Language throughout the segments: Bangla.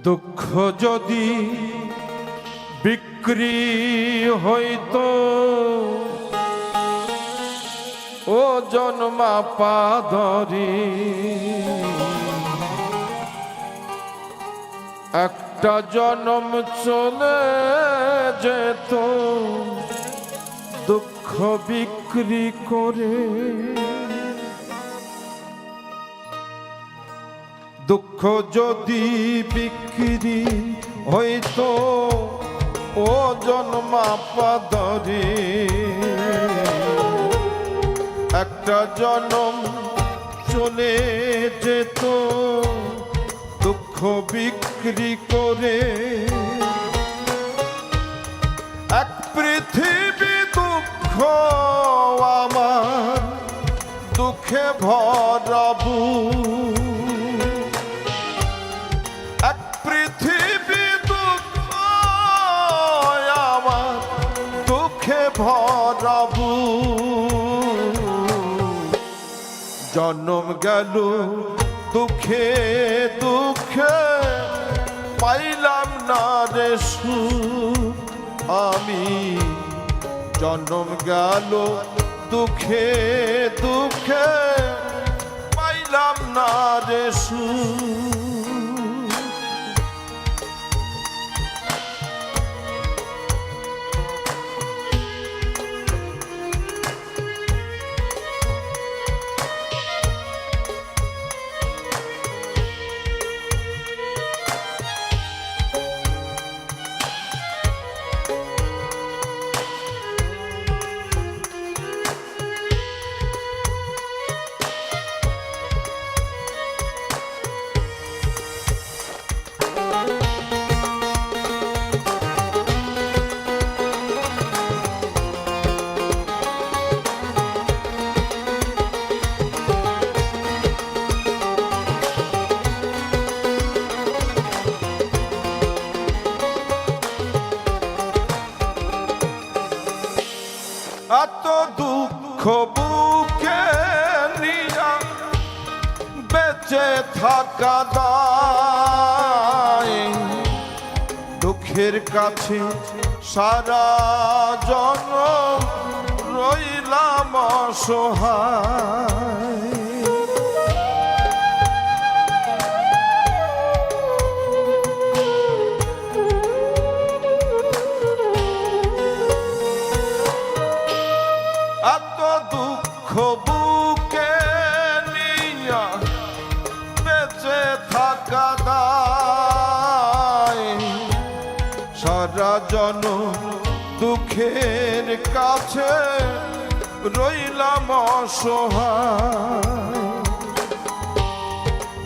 দুঃখ যদি বিক্রি হইতো ও জন্মা পাদরি, একটা জন্ম চলে যেত দুঃখ বিক্রি করে। দুঃখ যদি বিক্রি হইতো ও জন্মা পাদরে, একটা জন্ম চলে যেত দুঃখ বিক্রি করে। এক পৃথিবী দুঃখ আমার দুঃখে ভরাবু, এক পৃথিবী দুঃখ আমার দুঃখে ভরাবু। জন্ম গেল দুঃখে দুঃখে পাইলাম না রে সুখ আমি, জন্ম গেল দুঃখে দুঃখে পাইলাম না রে সুখ। এত দুঃখ বুকে নিয়া বেঁচে থাকা দায়, দুঃখের কাছে সারা জনম রইলাম অসহায়। এত দুঃখ বুকে নিয়া বেঁচে থাকা দায়, সারা জনম দুঃখের কাছে রইলাম অসহায়।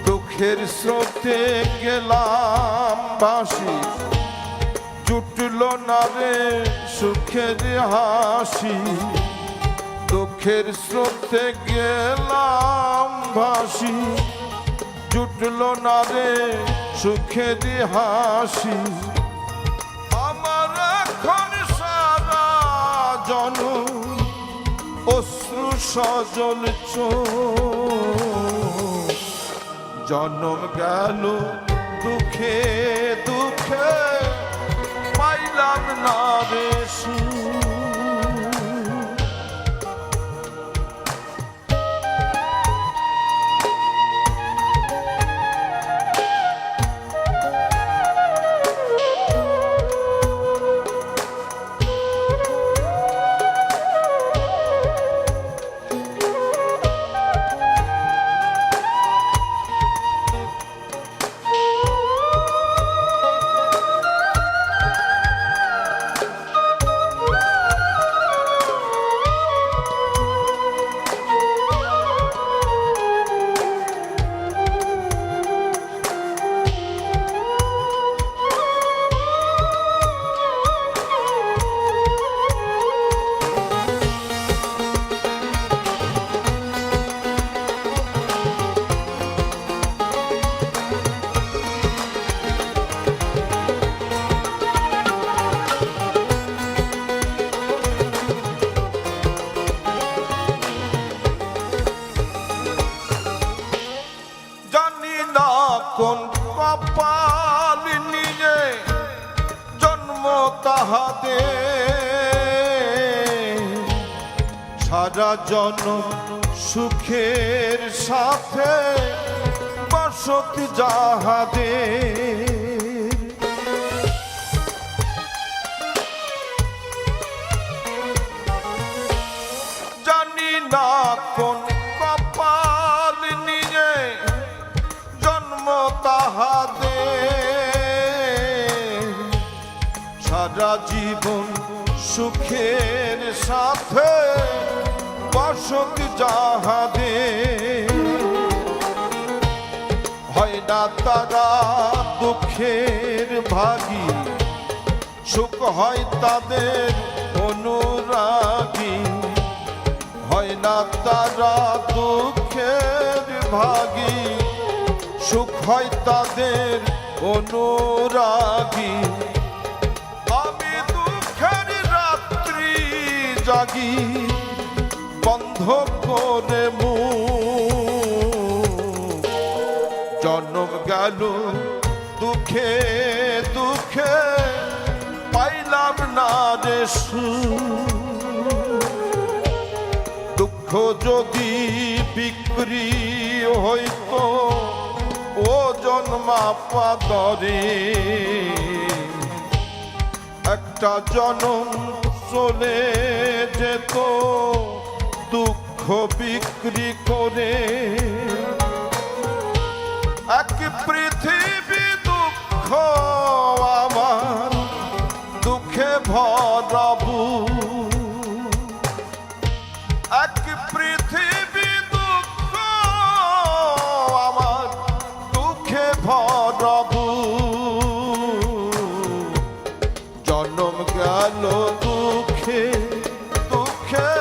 দুঃখের স্রোতে গেলাম ভাসি, জুটল না রে সুখের হাসি। দুঃখের স্রোতে গেলাম ভাসি, জুটল না রে সুখের হাসি। আমার এখন সারা জনম অশ্রু সজল চোখ, জন্ম গেল দুঃখে দুঃখে পাইলাম না রে সুখ। কোন কপালে তাহাদের সারা জনম সুখের সাথে বসতি যাহাদের। জানি না কোন কপাল নিয়ে জন্ম তাহাদের সারা জীবন সুখের সাথে বসতি যাহাদের। হয় না তারা দুঃখের ভাগী, সুখ হয় তাদের অনুরাগী। হয় না তারা দুঃখের ভাগী, সুখ হয় তাদের অনুরাগী। আমি দুঃখের রাত্রি জাগি বন্ধ করে মুখ। জন্ম গেল দুঃখে দুঃখে পাইলাম না রে সুখ। দুঃখ যদি বিক্রি হইতো ওজন মাপা দরে, একটা জনম চলে যেত দুঃখ বিক্রি করে। এক পৃথিবী দুঃখ আমার দুঃখে ভরাবু। এক পৃথিবী দুঃখ আমার দুঃখে ভরাবু। জন্ম গেল দুঃখে দুঃখে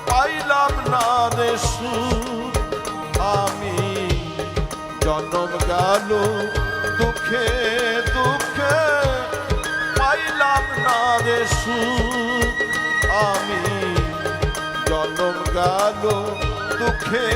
পাইলাম না রে সুখ। আমি জন্ম গেল দুঃখে দুঃখে পাইলাম না রে সুখ। আমি জন্ম গেল দুঃখে